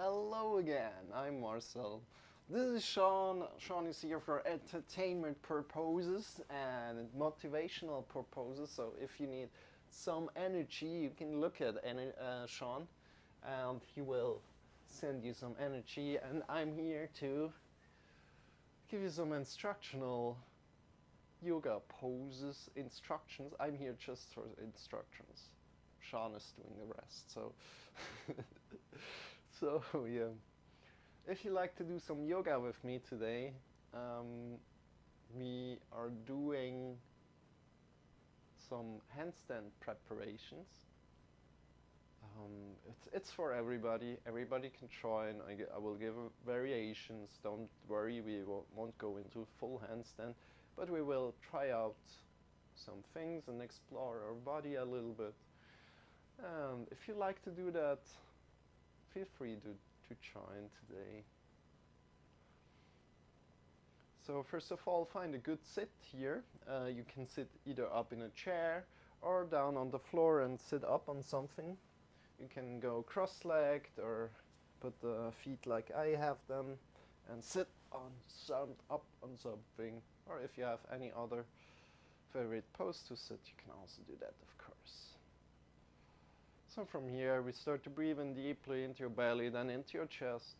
Hello again, I'm Marcel. This is Shawn. Shawn is here for entertainment purposes and motivational purposes. So if you need some energy, you can look at Shawn and he will send you some energy. And I'm here to give you some instructional yoga poses, instructions. I'm here just for instructions. Shawn is doing the rest. So yeah. If you like to do some yoga with me today, we are doing some handstand preparations. It's for everybody. Everybody can join. I will give variations. Don't worry, we won't go into full handstand, but we will try out some things and explore our body a little bit. And if you like to do that, feel free to join today. So first of all, find a good sit here. You can sit either up in a chair or down on the floor and sit up on something. You can go cross-legged or put the feet like I have them and sit up on something. Or if you have any other favorite pose to sit, you can also do that, of course. So from here we start to breathe in deeply into your belly, then into your chest.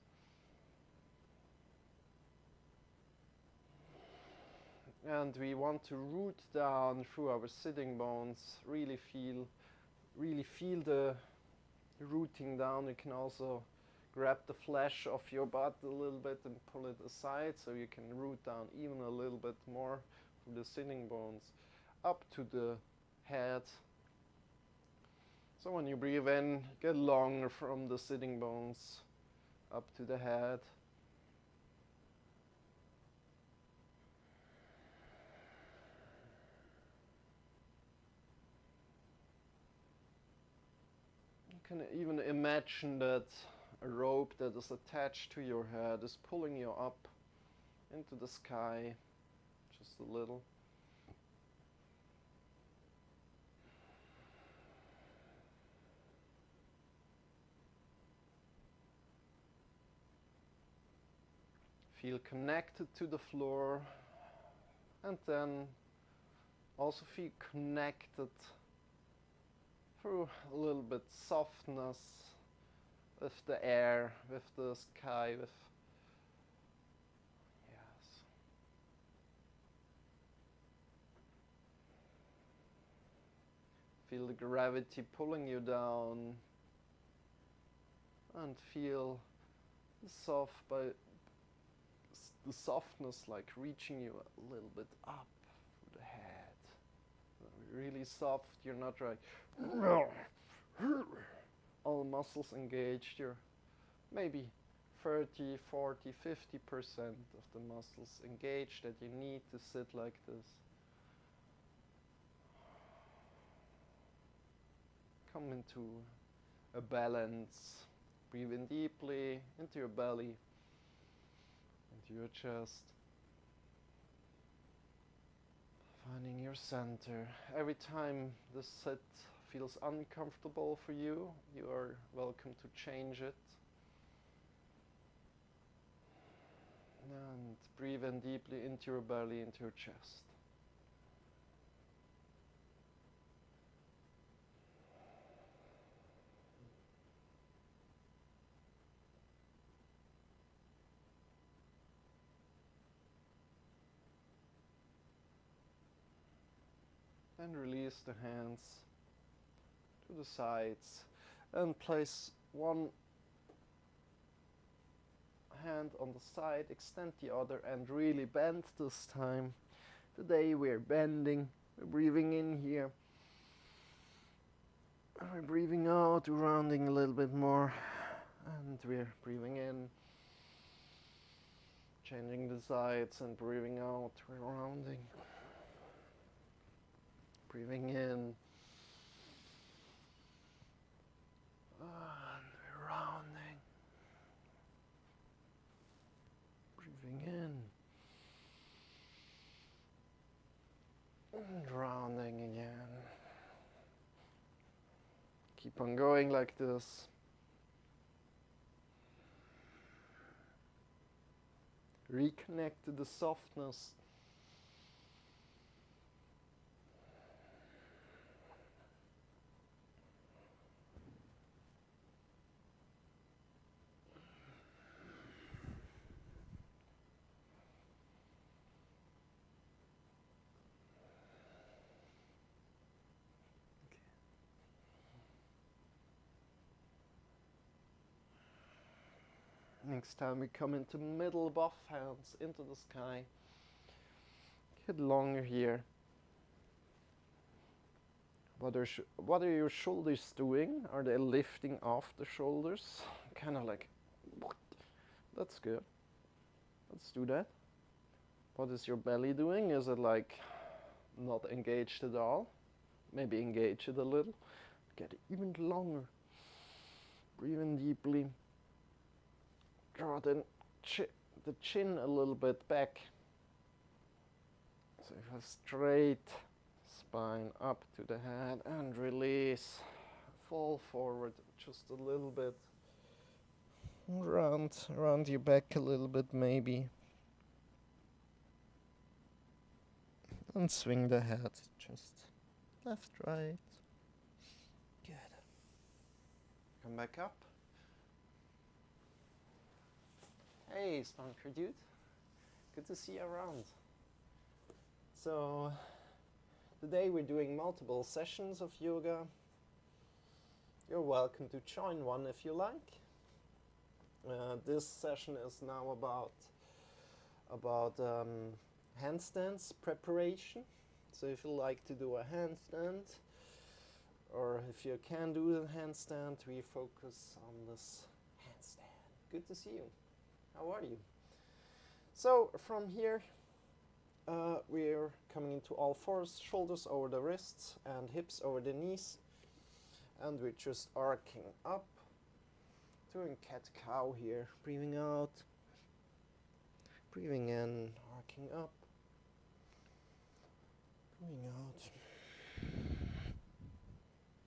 And we want to root down through our sitting bones, really feel the rooting down. You can also grab the flesh of your butt a little bit and pull it aside so you can root down even a little bit more from the sitting bones up to the head. So when you breathe in, get longer from the sitting bones up to the head. You can even imagine that a rope that is attached to your head is pulling you up into the sky, just a little. Feel connected to the floor, and then also feel connected through a little bit softness with the air, with the sky, yes. Feel the gravity pulling you down, and feel the softness like reaching you a little bit up through the head. Really soft, you're not like all muscles engaged, you're maybe 30, 40, 50% of the muscles engaged that you need to sit like this. Come into a balance. Breathe in deeply into your belly, into your chest. Finding your center. Every time the sit feels uncomfortable for you, you are welcome to change it. And breathe in deeply into your belly, into your chest. Then release the hands to the sides and place one hand on the side, extend the other and really bend this time. Today we're bending, we're breathing in here, we're breathing out, rounding a little bit more, and we're breathing in, changing the sides and breathing out, we're rounding. Breathing in, and we're rounding. Breathing in, and rounding again. Keep on going like this. Reconnect to the softness. Next time we come into middle both hands into the sky. Get longer here. What are your shoulders doing? Are they lifting off the shoulders? Kind of like, what? That's good. Let's do that. What is your belly doing? Is it like not engaged at all? Maybe engage it a little. Get it even longer. Breathe in deeply. Draw the chin a little bit back. So you have straight spine up to the head and release. Fall forward just a little bit. Round your back a little bit maybe. And swing the head just left, right. Good. Come back up. Hey, Spunker dude. Good to see you around. So, today we're doing multiple sessions of yoga. You're welcome to join one if you like. This session is now about handstands preparation. So if you like to do a handstand, or if you can do a handstand, we focus on this handstand. Good to see you. How are you? So from here, we're coming into all fours, shoulders over the wrists and hips over the knees. And we're just arcing up, doing cat-cow here. Breathing out, breathing in, arcing up, breathing out,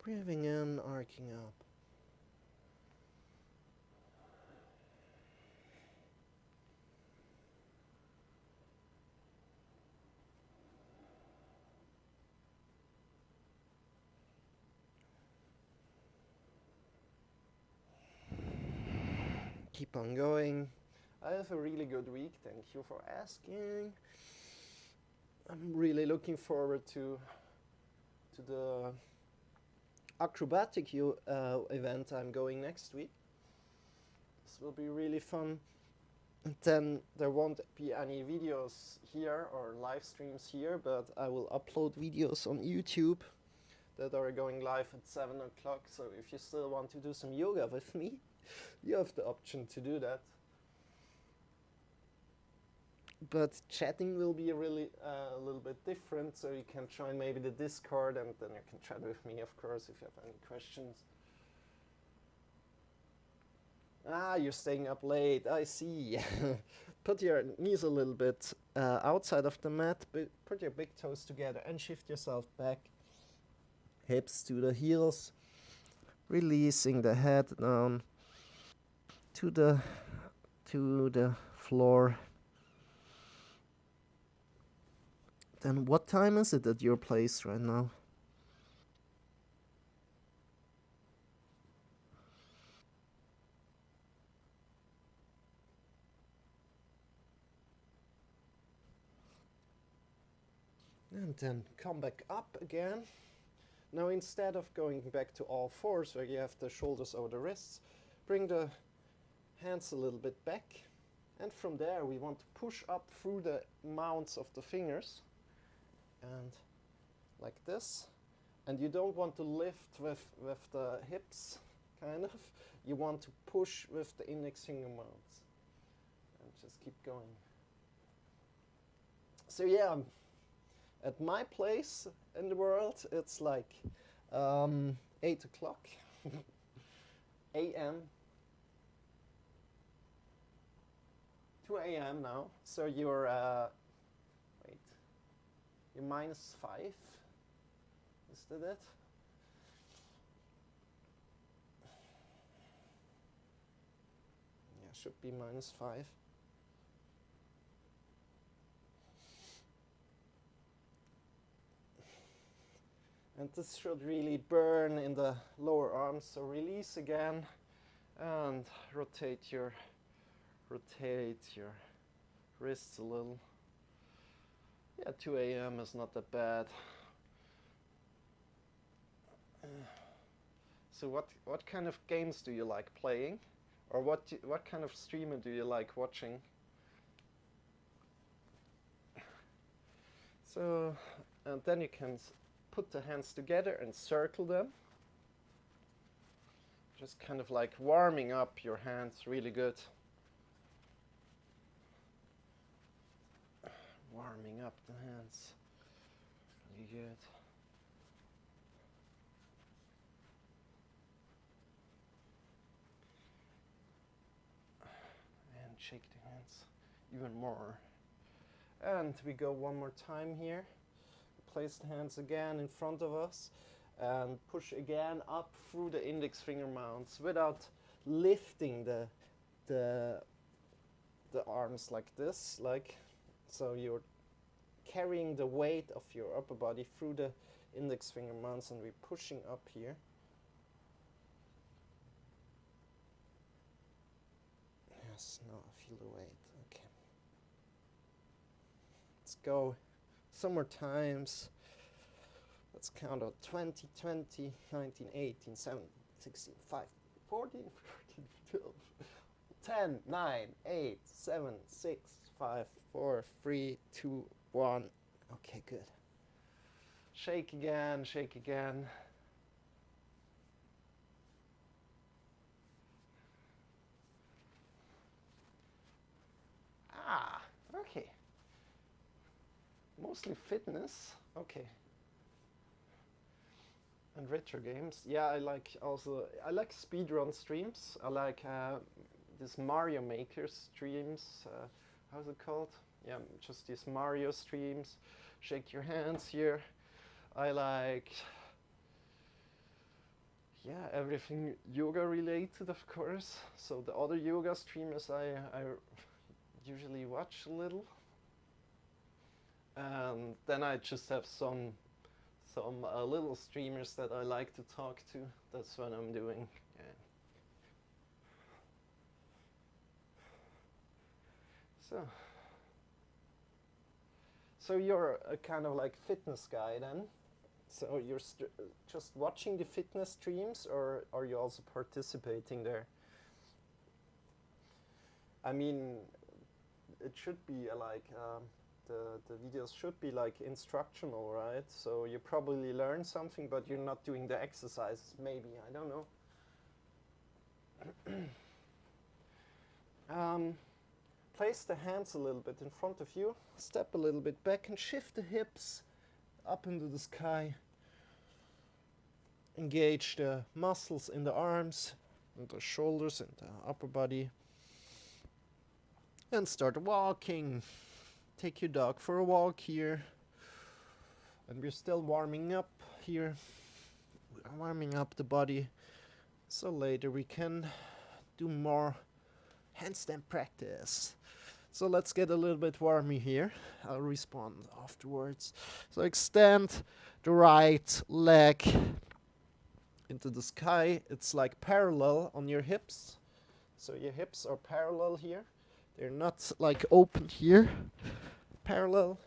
breathing in, arcing up. Keep on going. I have a really good week, thank you for asking. I'm really looking forward to the acrobatic event I'm going next week. This will be really fun. And then there won't be any videos here or live streams here, but I will upload videos on YouTube that are going live at 7 o'clock. So if you still want to do some yoga with me, you have the option to do that. But chatting will be really a little bit different, so you can join maybe the Discord and then you can chat with me, of course, if you have any questions. Ah, you're staying up late, I see. Put your knees a little bit outside of the mat, put your big toes together and shift yourself back. Hips to the heels, releasing the head down to the floor. Then what time is it at your place right now? And then come back up again. Now instead of going back to all fours where you have the shoulders over the wrists, bring the hands a little bit back. And from there we want to push up through the mounts of the fingers. And like this. And you don't want to lift with the hips, kind of. You want to push with the index finger mounts. And just keep going. So yeah, at my place in the world, it's like 8 o'clock a.m. 2 a.m. now. So you're, you're -5. Is that it? Yeah, should be -5. this should really burn in the lower arms. So release again and rotate your wrists a little. Yeah, 2 a.m. is not that bad. So what kind of games do you like playing? Or what kind of streamer do you like watching? So, and then you can put the hands together and circle them. Just kind of like warming up your hands really good. Warming up the hands really good. And shake the hands even more. And we go one more time here. Place the hands again in front of us and push again up through the index finger mounts without lifting the arms like this, so you're carrying the weight of your upper body through the index finger mounts, and we're pushing up here. Yes, now I feel the weight. Okay. Let's go some more times. Let's count out 20, 20, 19, 18, 17, 16, 5, 14, 13, 12, 10, 9, 8, 7, 6, 5, 4, 3, 2, 1. Okay, good. Shake again, shake again. Ah, okay. Mostly fitness. Okay. And retro games. Yeah, I like speedrun streams. I like this Mario Maker streams. How's it called? Yeah, just these Mario streams. Shake your hands here. I like, yeah, everything yoga related, of course. So the other yoga streamers I usually watch a little. And then I just have some little streamers that I like to talk to. That's what I'm doing. Yeah. So you're a kind of like fitness guy then? So you're just watching the fitness streams, or are you also participating there? I mean, it should be like the videos should be like instructional, right? So you probably learn something, but you're not doing the exercises. Maybe, I don't know. Place the hands a little bit in front of you. Step a little bit back and shift the hips up into the sky. Engage the muscles in the arms and the shoulders and the upper body. And start walking. Take your dog for a walk here. And we're still warming up here. We're warming up the body. So later we can do more handstand practice. So let's get a little bit warmer here. I'll respond afterwards. So extend the right leg into the sky. It's like parallel on your hips. So your hips are parallel here. They're not like open here. Parallel,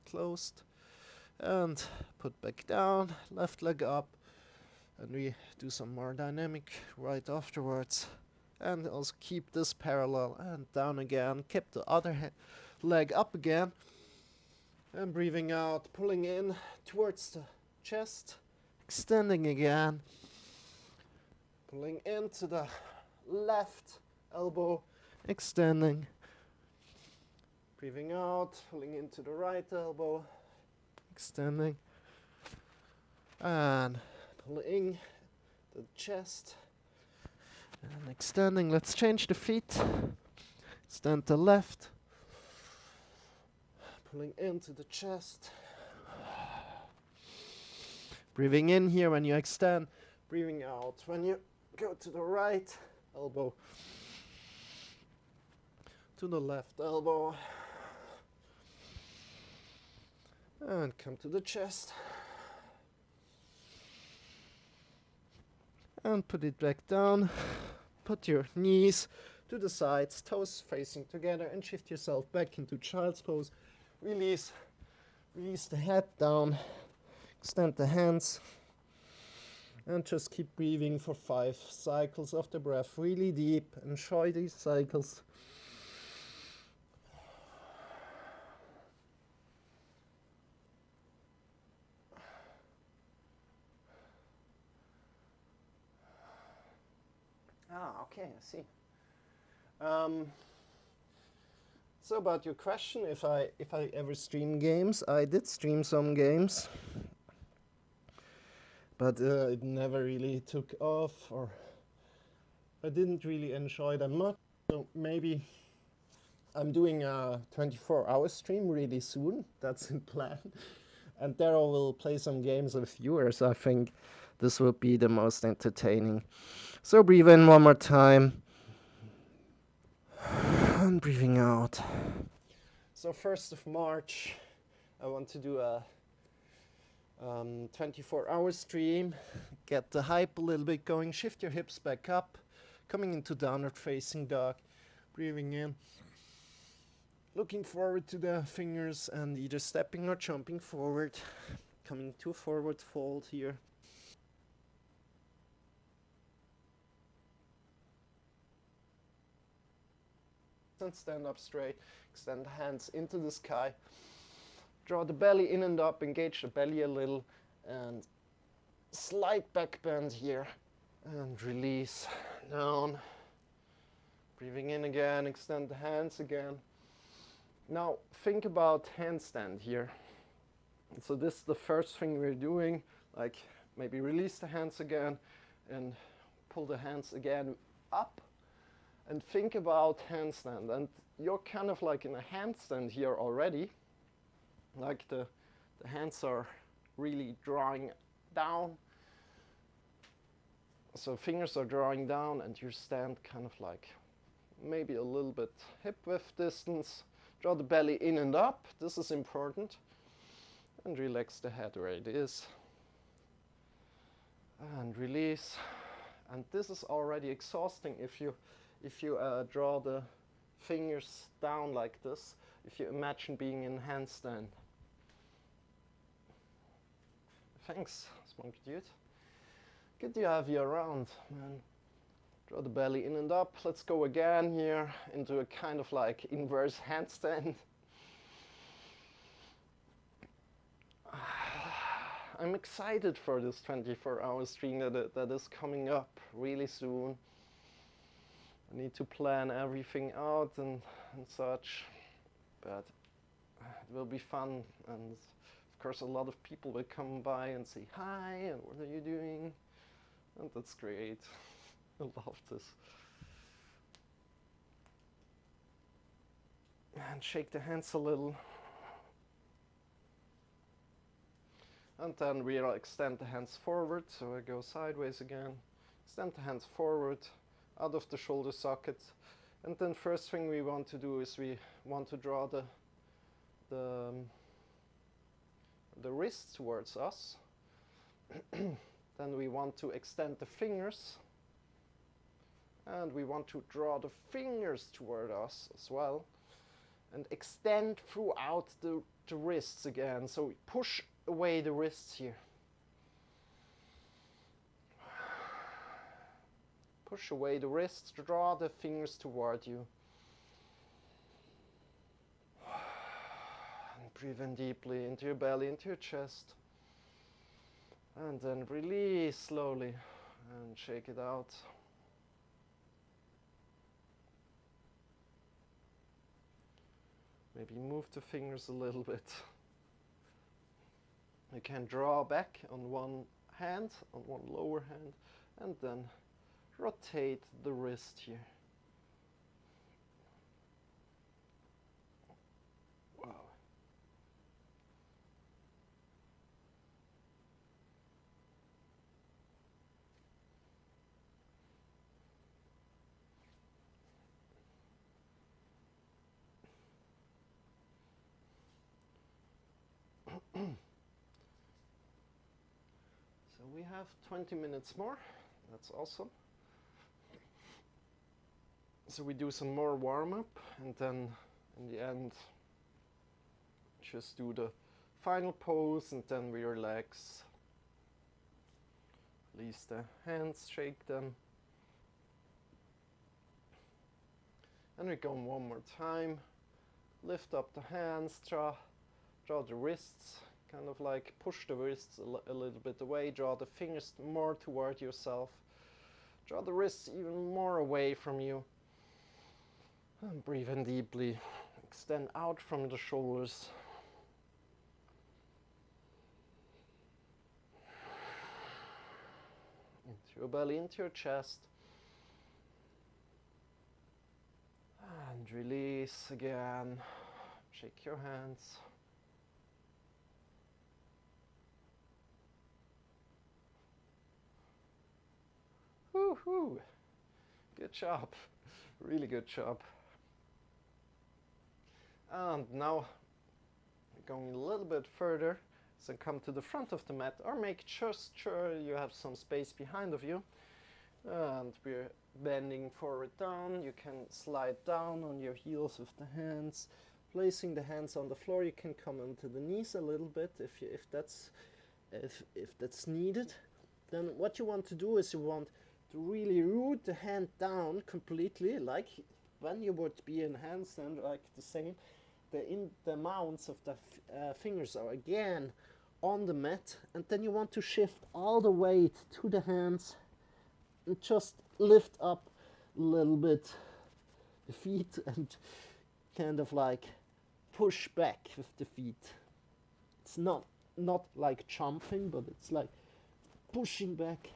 closed. And put back down, left leg up. And we do some more dynamic right afterwards. And also keep this parallel and down again. Keep the other leg up again. And breathing out, pulling in towards the chest. Extending again. Pulling into the left elbow. Extending. Breathing out, pulling into the right elbow. Extending. And pulling the chest. And extending. Let's change the feet. Extend the left. Pulling into the chest. Breathing in here when you extend. Breathing out when you go to the right elbow. To the left elbow. And come to the chest. And put it back down. Put your knees to the sides, toes facing together, and shift yourself back into child's pose. Release the head down, extend the hands, and just keep breathing for 5 cycles of the breath, really deep. Enjoy these cycles. Okay, I see. So about your question, if I ever stream games, I did stream some games, but it never really took off, or I didn't really enjoy them much. So maybe I'm doing a 24-hour stream really soon. That's in plan. And there I will play some games with viewers. I think this will be the most entertaining. So breathe in one more time. And breathing out. So 1st of March, I want to do a 24-hour stream. Get the hype a little bit going. Shift your hips back up. Coming into downward facing dog. Breathing in. Looking forward to the fingers and either stepping or jumping forward. Coming to a forward fold here. And stand up straight. Extend the hands into the sky. Draw the belly in and up. Engage the belly a little. And slight back bend here. And release down. Breathing in again. Extend the hands again. Now think about handstand here. So this is the first thing we're doing. Like maybe release the hands again and pull the hands again up. And think about handstand, and you're kind of like in a handstand here already. Like the hands are really drawing down. So fingers are drawing down and you stand kind of like maybe a little bit hip width distance. Draw the belly in and up, this is important. And relax the head where it is. And release. And this is already exhausting if you draw the fingers down like this, if you imagine being in handstand. Thanks, Smoky Dude. Good to have you around, man. Draw the belly in and up. Let's go again here into a kind of like inverse handstand. I'm excited for this 24-hour stream that is coming up really soon. I need to plan everything out and such, but it will be fun, and of course a lot of people will come by and say hi and what are you doing, and that's great. I love this. And shake the hands a little. And then we'll extend the hands forward, so I go sideways again. Extend the hands forward, out of the shoulder socket. And then first thing we want to do is we want to draw the wrist towards us. Then we want to extend the fingers. And we want to draw the fingers toward us as well. And extend throughout the wrists again. So we push away the wrists here. Push away the wrists, draw the fingers toward you. And breathe in deeply into your belly, into your chest. And then release slowly and shake it out. Maybe move the fingers a little bit. You can draw back on one hand, on one lower hand, and then rotate the wrist here. Wow. So we have 20 minutes more. That's awesome. So we do some more warm-up, and then in the end just do the final pose, and then we relax. Release the hands, shake them. And we go one more time. Lift up the hands, draw the wrists, kind of like push the wrists a little bit away, draw the fingers more toward yourself. Draw the wrists even more away from you. And breathe in deeply. Extend out from the shoulders. Into your belly, into your chest. And release again. Shake your hands. Woohoo! Good job. Really good job. And now going a little bit further, so come to the front of the mat, or make just sure you have some space behind of you. And we're bending forward down. You can slide down on your heels with the hands. Placing the hands on the floor, you can come onto the knees a little bit if that's needed. Then what you want to do is you want to really root the hand down completely, like when you would be in handstand, like the same. The mounts of the fingers are again on the mat, and then you want to shift all the weight to the hands and just lift up a little bit the feet and kind of like push back with the feet. It's not like jumping, but it's like pushing back,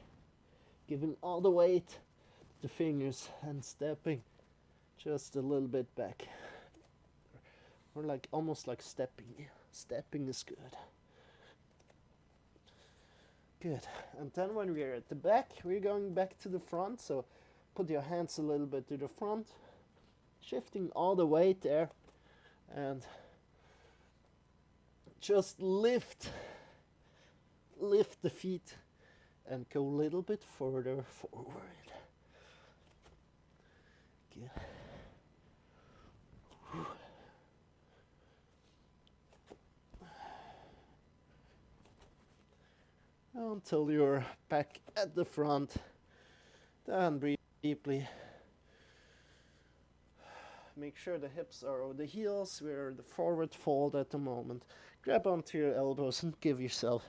giving all the weight to the fingers and stepping just a little bit back. Or like almost like stepping. Stepping is good. Good. And then when we're at the back, we're going back to the front. So put your hands a little bit to the front, shifting all the weight there, and just lift the feet and go a little bit further forward. Good. Until you're back at the front. Then breathe deeply. Make sure the hips are over the heels. We're the forward fold at the moment. Grab onto your elbows and give yourself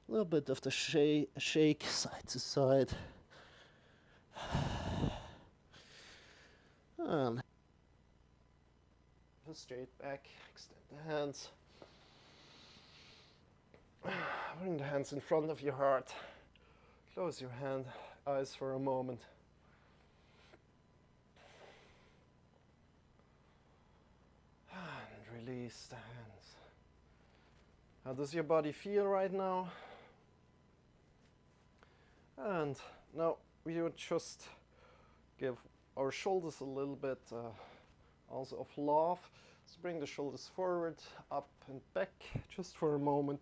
a little bit of the shake side to side. And straight back. Extend the hands. Bring the hands in front of your heart. Close your eyes for a moment. And release the hands. How does your body feel right now? And now we would just give our shoulders a little bit also of love. So bring the shoulders forward, up and back, just for a moment.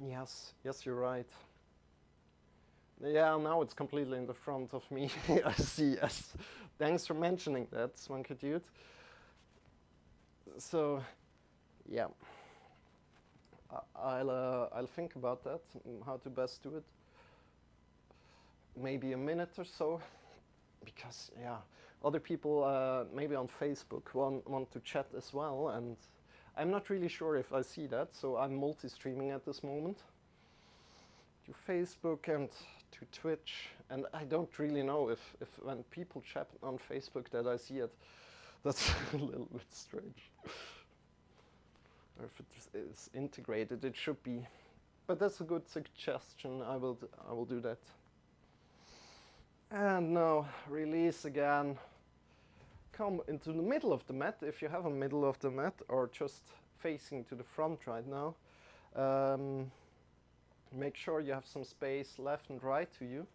Yes, you're right. Yeah, now it's completely in the front of me. I see, yes. Thanks for mentioning that, Swanky Dude. So, yeah. I'll think about that, how to best do it. Maybe a minute or so. Because, yeah, other people, maybe on Facebook, want to chat as well, and I'm not really sure if I see that, so I'm multi-streaming at this moment to Facebook and to Twitch, and I don't really know if when people chat on Facebook that I see it. That's a little bit strange. Or if it is integrated, it should be. But that's a good suggestion. I will do that. And now release again. Come into the middle of the mat if you have a middle of the mat, or just facing to the front right now. Make sure you have some space left and right to you,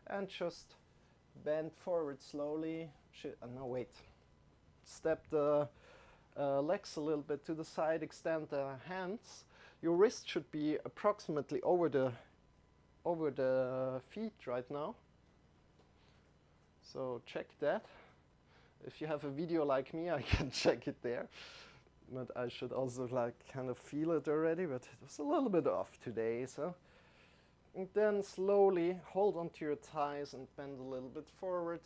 and just bend forward slowly. No, wait. Step the legs a little bit to the side, extend the hands. Your wrist should be approximately over the feet right now. So check that. If you have a video like me, I can check it there. But I should also like kind of feel it already, but it was a little bit off today, so. And then slowly hold onto your thighs and bend a little bit forward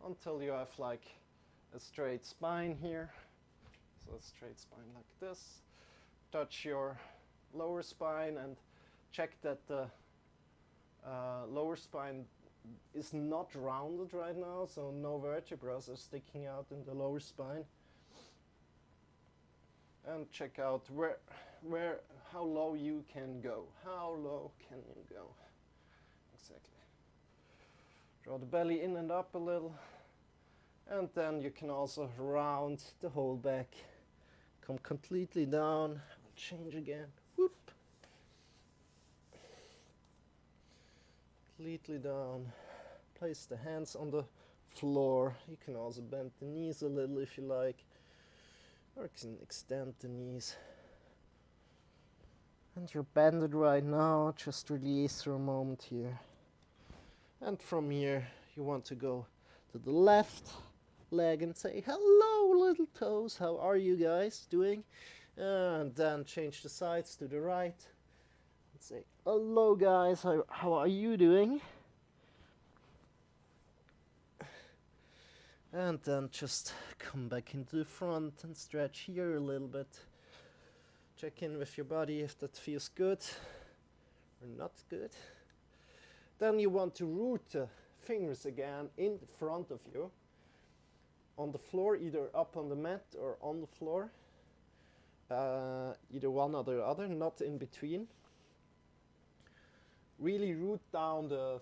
until you have like a straight spine here. So a straight spine like this. Touch your lower spine and check that the lower spine is not rounded right now, so no vertebrae are sticking out in the lower spine. And check out how low you can go. How low can you go? Exactly. Draw the belly in and up a little. And then you can also round the whole back. Come completely down. Change again. Whoop. Completely down. Place the hands on the floor. You can also bend the knees a little if you like. Or you can extend the knees. And you're bended right now, just release for a moment here. And from here, you want to go to the left leg and say, hello little toes, how are you guys doing? And then change the sides to the right. And say, hello guys, how are you doing? And then just come back into the front and stretch here a little bit. Check in with your body if that feels good or not good. Then you want to root the fingers again in front of you on the floor, either up on the mat or on the floor. Either one or the other, not in between. Really root down the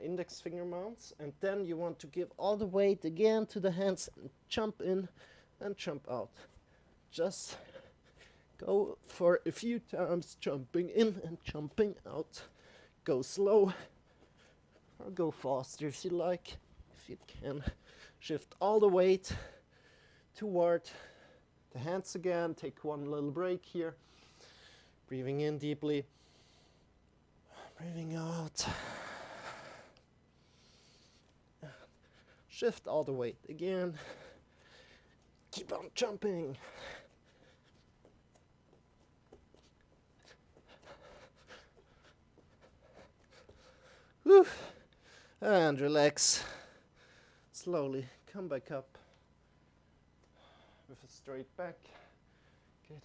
index finger mounts, and then you want to give all the weight again to the hands and jump in and jump out. Just go for a few times, jumping in and jumping out. Go slow or go faster if you like, if you can. Shift all the weight toward the hands again. Take one little break here. Breathing in deeply. Breathing out. Shift all the weight again. Keep on jumping. Whew. And relax. Slowly come back up with a straight back. Good.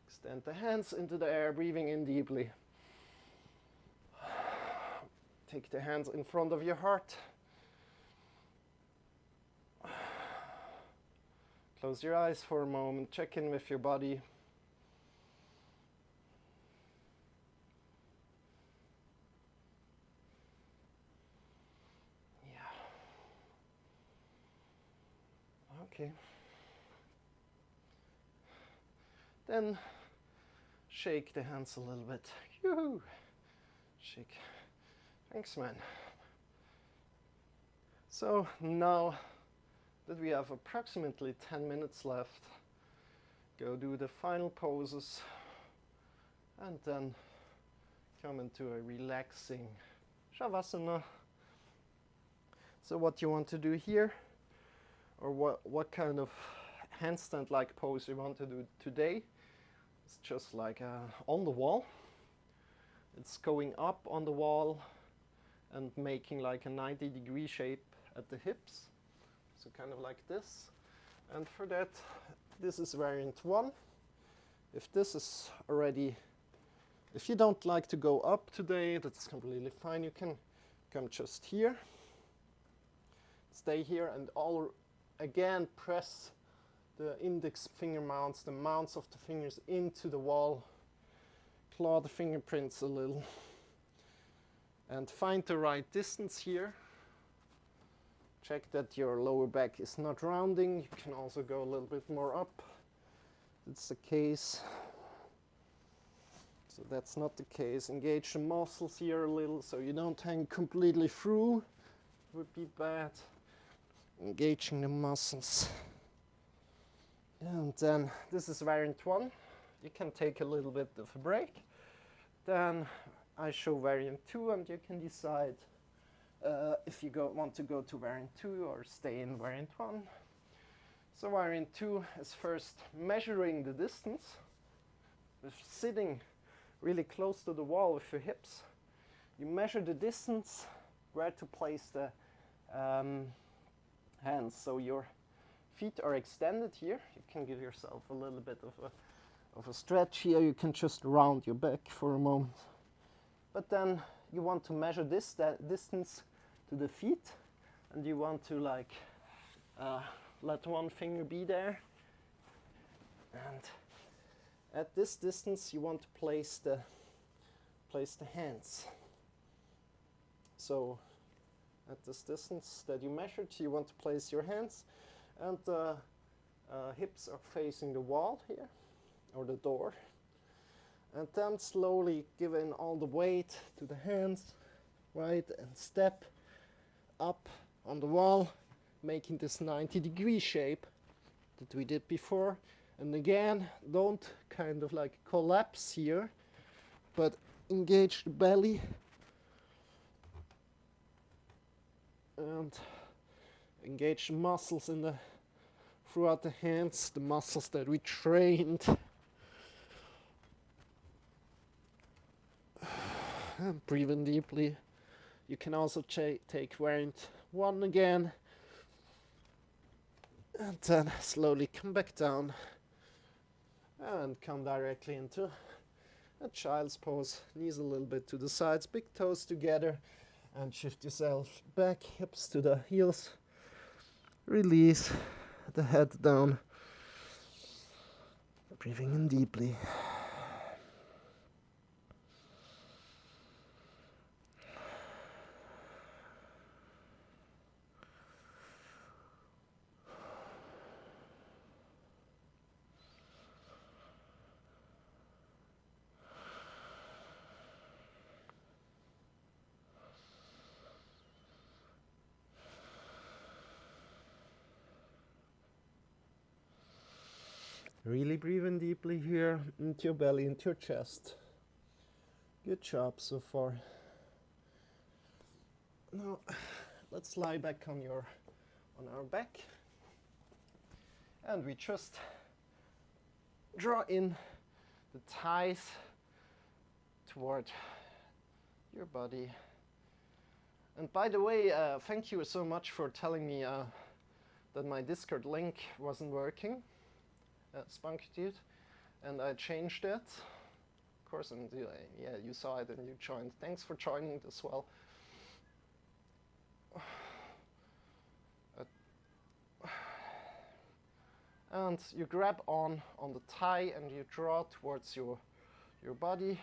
Extend the hands into the air, breathing in deeply. Take the hands in front of your heart. Close your eyes for a moment, check in with your body. Okay. Then shake the hands a little bit. Yoo-hoo. Shake. Thanks, man. So now that we have approximately 10 minutes left, go do the final poses and then come into a relaxing Shavasana. So what you want to do here, or what kind of handstand-like pose you want to do today. It's just like on the wall. It's going up on the wall and making like a 90-degree shape at the hips. So kind of like this. And for that, this is variant 1. If this is already, if you don't like to go up today, that's completely fine. You can come just here. Stay here and again press the index finger mounts, the mounts of the fingers into the wall. Claw the fingerprints a little. And find the right distance here. Check that your lower back is not rounding. You can also go a little bit more up. That's the case. So that's not the case. Engage the muscles here a little so you don't hang completely through. It would be bad. engaging the muscles. And then this is variant 1. You can take a little bit of a break. Then I show variant 2 and you can decide if you want to go to variant 2 or stay in variant 1. So variant 2 is first measuring the distance, sitting really close to the wall with your hips. You measure the distance, where to place the hands. So your feet are extended here. You can give yourself a little bit of a stretch here. You can just round your back for a moment. But then you want to measure this distance to the feet, and you want to like let one finger be there. And at this distance, you want to place the hands. So at this distance that you measured, you want to place your hands, and the hips are facing the wall here, or the door. And then slowly give in all the weight to the hands, right, and step up on the wall, making this 90-degree shape that we did before. And again, don't kind of like collapse here, but engage the belly and engage the muscles throughout the hands, the muscles that we trained. And breathe in deeply. You can also take variant 1 again, and then slowly come back down and come directly into a child's pose. Knees a little bit to the sides, big toes together, and shift yourself back, hips to the heels. Release the head down. Breathing in deeply. Really breathe in deeply here, into your belly, into your chest. Good job so far. Now, let's lie back on our back. And we just draw in the thighs toward your body. And by the way, thank you so much for telling me that my Discord link wasn't working. Spunky, and I changed it, of course, and yeah, you saw it and you joined. Thanks for joining as well. And you grab on the thigh and you draw towards your body.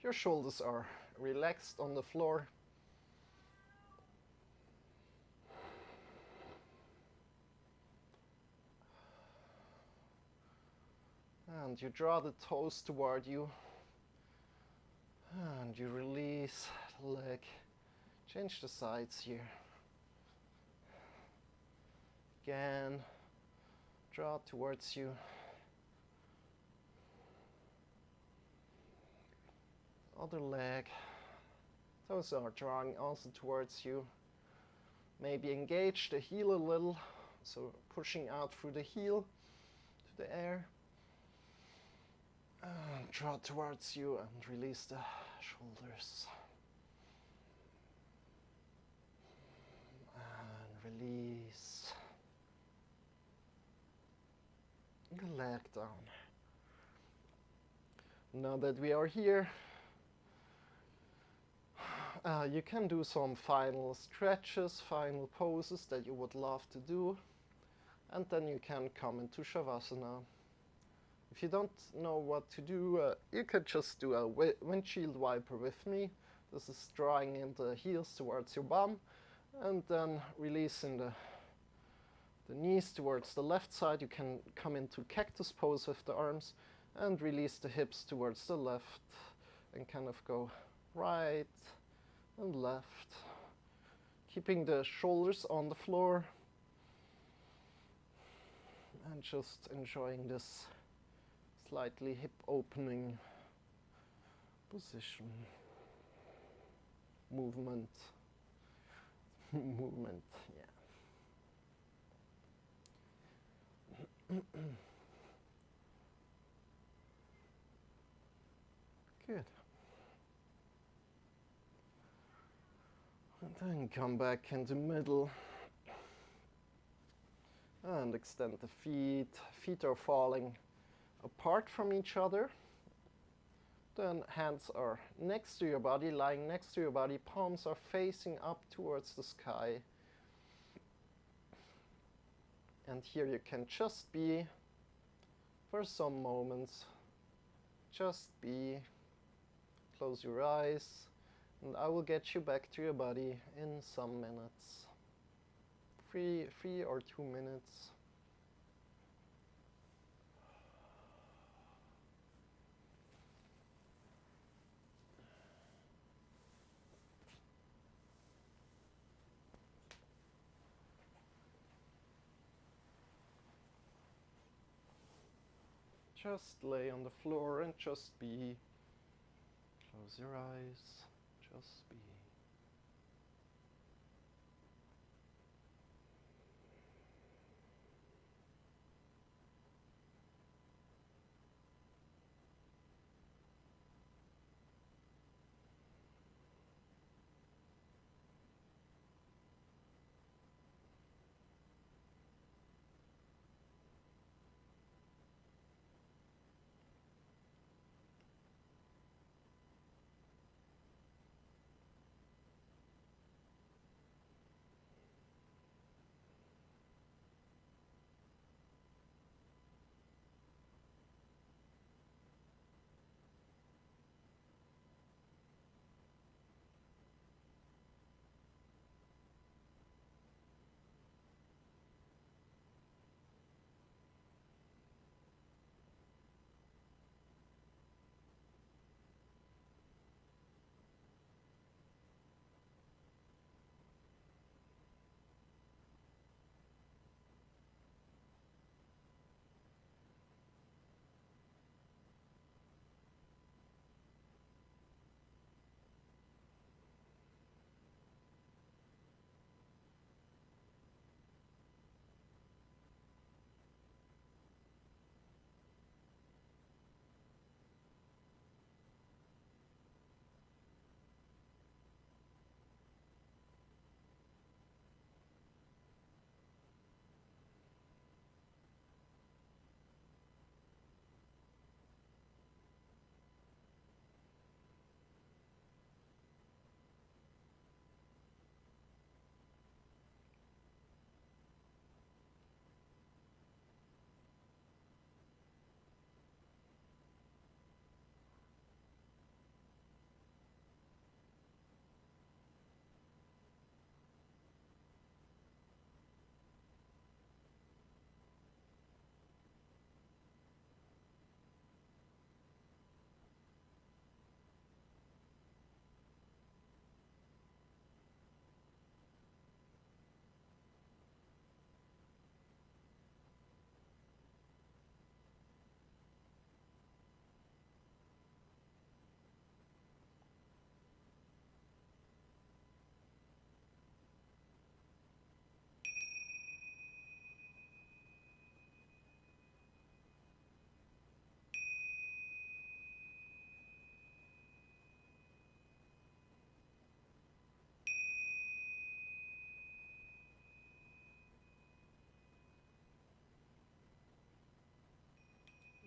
Your shoulders are relaxed on the floor. And you draw the toes toward you, and you release the leg. Change the sides here. Again, draw towards you. Other leg. Toes are drawing also towards you. Maybe engage the heel a little, so pushing out through the heel to the air. And draw towards you and release the shoulders. And release the leg down. Now that we are here, you can do some final stretches, final poses that you would love to do, and then you can come into Shavasana. If you don't know what to do, you could just do a windshield wiper with me. This is drawing in the heels towards your bum, and then releasing the knees towards the left side. You can come into cactus pose with the arms, and release the hips towards the left, and kind of go right and left. keeping the shoulders on the floor and just enjoying this slightly hip opening position. Movement. Movement, yeah. Good. And then come back in the middle and extend the feet. Feet are falling apart from each other. Then hands are next to your body, lying next to your body. Palms are facing up towards the sky. And here you can just be, for some moments, just be. Close your eyes, and I will get you back to your body in some minutes. 3 or 2 minutes. Just lay on the floor and just be. Close your eyes, just be.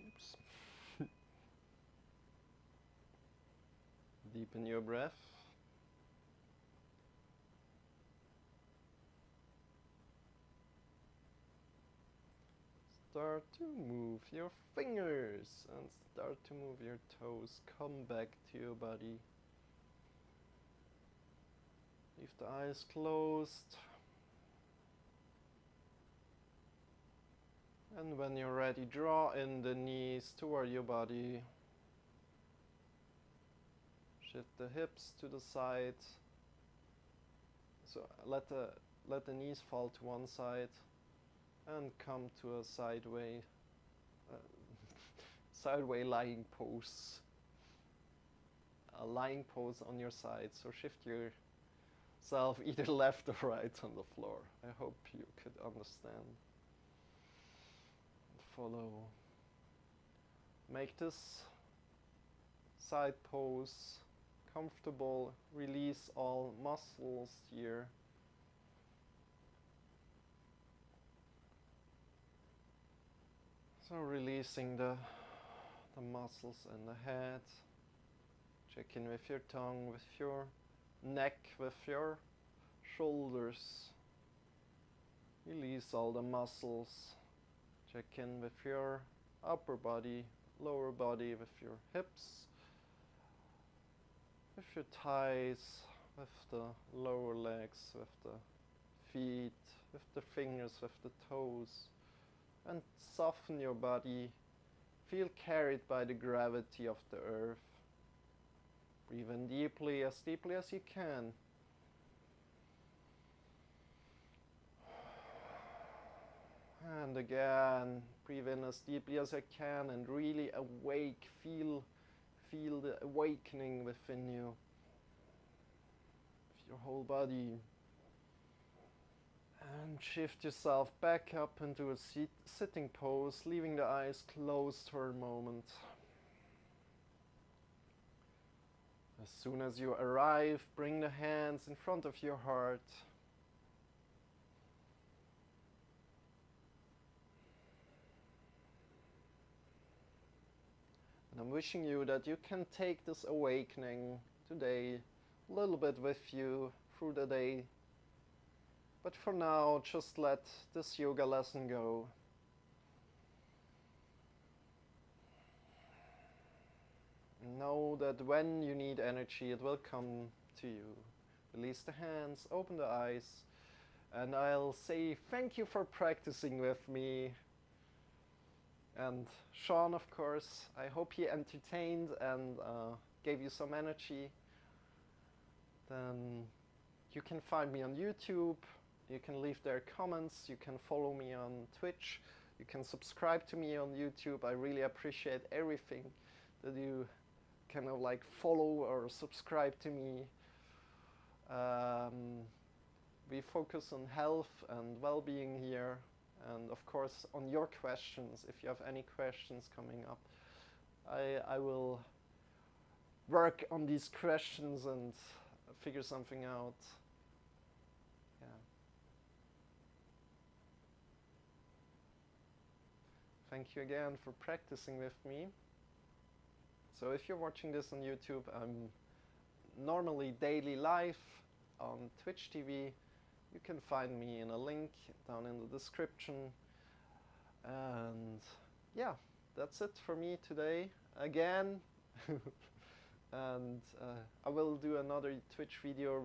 Oops. Deepen your breath. Start to move your fingers and start to move your toes. Come back to your body. Leave the eyes closed. And when you're ready, draw in the knees toward your body. Shift the hips to the side. So let the knees fall to one side and come to a sideway sideway lying pose. A lying pose on your side. So shift yourself either left or right on the floor. I hope you could understand. Follow. Make this side pose comfortable. Release all muscles here. So releasing the muscles in the head. Check in with your tongue, with your neck, with your shoulders. Release all the muscles. Check in with your upper body, lower body, with your hips, with your thighs, with the lower legs, with the feet, with the fingers, with the toes. And soften your body. Feel carried by the gravity of the earth. Breathe in deeply as you can. And again, breathe in as deeply as I can and really awake. Feel the awakening within you. With your whole body. And shift yourself back up into a sitting pose, leaving the eyes closed for a moment. As soon as you arrive, bring the hands in front of your heart. And I'm wishing you that you can take this awakening today a little bit with you through the day. But for now, just let this yoga lesson go. Know that when you need energy, it will come to you. Release the hands, open the eyes, and I'll say thank you for practicing with me. And Shawn, of course, I hope he entertained and gave you some energy. Then you can find me on YouTube. You can leave there comments, you can follow me on Twitch, you can subscribe to me on YouTube. I really appreciate everything that you kind of like follow or subscribe to me. We focus on health and well-being here, and of course on your questions. If you have any questions coming up, I will work on these questions and figure something out. Thank you again for practicing with me. So if you're watching this on YouTube, I'm normally daily live on Twitch TV. You can find me in a link down in the description. And yeah, that's it for me today again. And I will do another Twitch video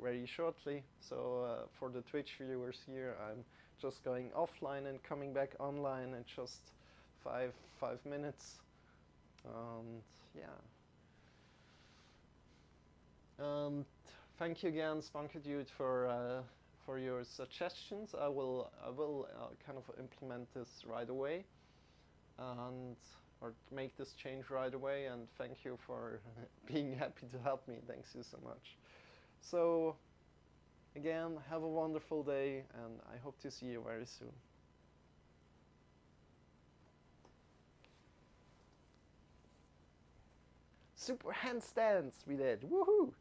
very shortly. So for the Twitch viewers here, I'm just going offline and coming back online in just five minutes. And yeah. And thank you again, Spunky Dude, for your suggestions. I will kind of implement this right away, or make this change right away. And thank you for being happy to help me. Thanks you so much. So again, have a wonderful day, and I hope to see you very soon. Super handstands we did, woohoo!